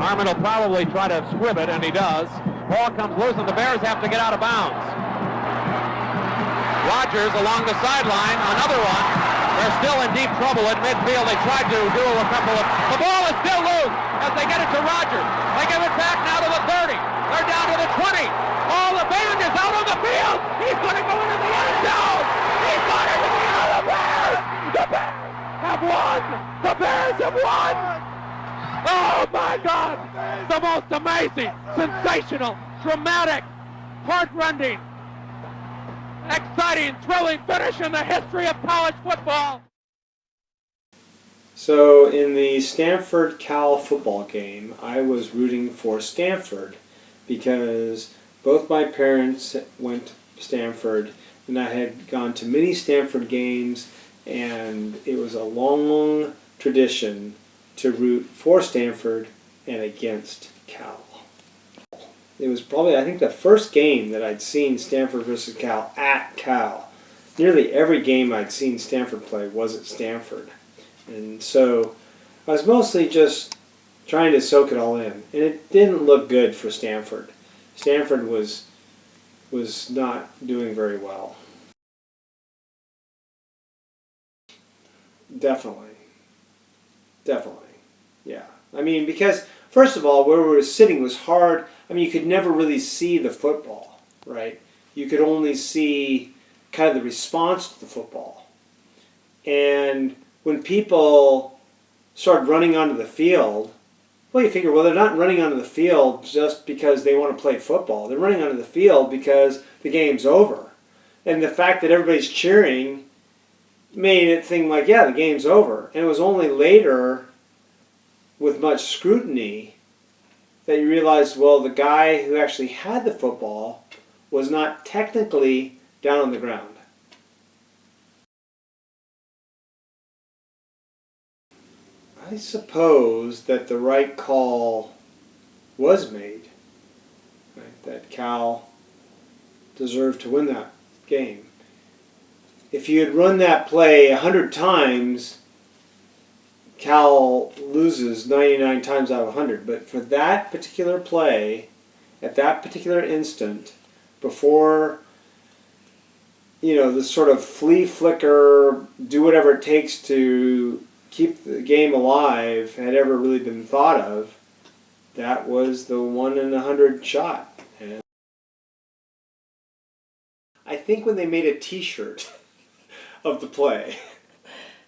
Harmon will probably try to squib it, and he does. Ball comes loose, and the Bears have to get out of bounds. Rogers along the sideline, another one. They're still in deep trouble at midfield. They tried to do a couple of... The ball is still loose as they get it to Rogers. They give it back now to the 30. They're down to the 20. Oh, the band is out on the field. He's going to go into the end zone. He's got it in the end. The Bears! The Bears have won! The Bears have won! Oh, my God! The most amazing, sensational, dramatic, heart-rending, exciting, thrilling finish in the history of college football. So in the Stanford-Cal football game, I was rooting for Stanford because both my parents went to Stanford, and I had gone to many Stanford games, and it was a long tradition to root for Stanford and against Cal. It was probably, I think, the first game that I'd seen Stanford versus Cal at Cal. Nearly every game I'd seen Stanford play was at Stanford. And so I was mostly just trying to soak it all in. And it didn't look good for Stanford. Stanford was not doing very well. Definitely. Yeah. I mean, because first of all, where we were sitting was hard. I mean, you could never really see the football, right? You could only see kind of the response to the football. And when people started running onto the field, well, you figure, well, they're not running onto the field just because they want to play football. They're running onto the field because the game's over. And the fact that everybody's cheering made it seem like, yeah, the game's over. And it was only later, with much scrutiny, that you realized, well, the guy who actually had the football was not technically down on the ground. I suppose that the right call was made, right? That Cal deserved to win that game. If you had run that play 100 times, Cal loses 99 times out of 100. But for that particular play, at that particular instant, before, you know, this sort of flea flicker, do whatever it takes to keep the game alive had ever really been thought of, that was the 1 in 100 shot. And I think when they made a t-shirt of the play,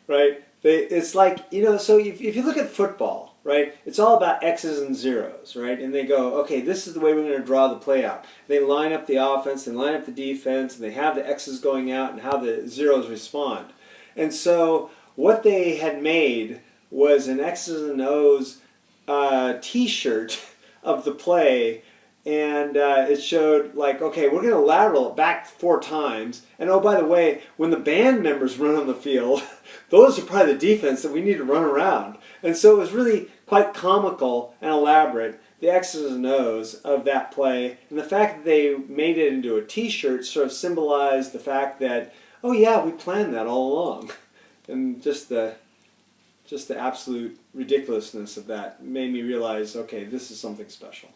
right? It's like, you know, so if you look at football, right, it's all about X's and zeros, right? And they go, okay, this is the way we're going to draw the play out. They line up the offense, and line up the defense, and they have the X's going out and how the zeros respond. And so what they had made was an X's and O's t-shirt of the play, and it showed like, okay, we're going to lateral it back 4 times, and oh, by the way, when the band members run on the field, those are probably the defense that we need to run around. And so it was really quite comical and elaborate, the X's and O's of that play, and the fact that they made it into a t-shirt sort of symbolized the fact that, oh yeah, we planned that all along. And just the absolute ridiculousness of that made me realize, okay, this is something special.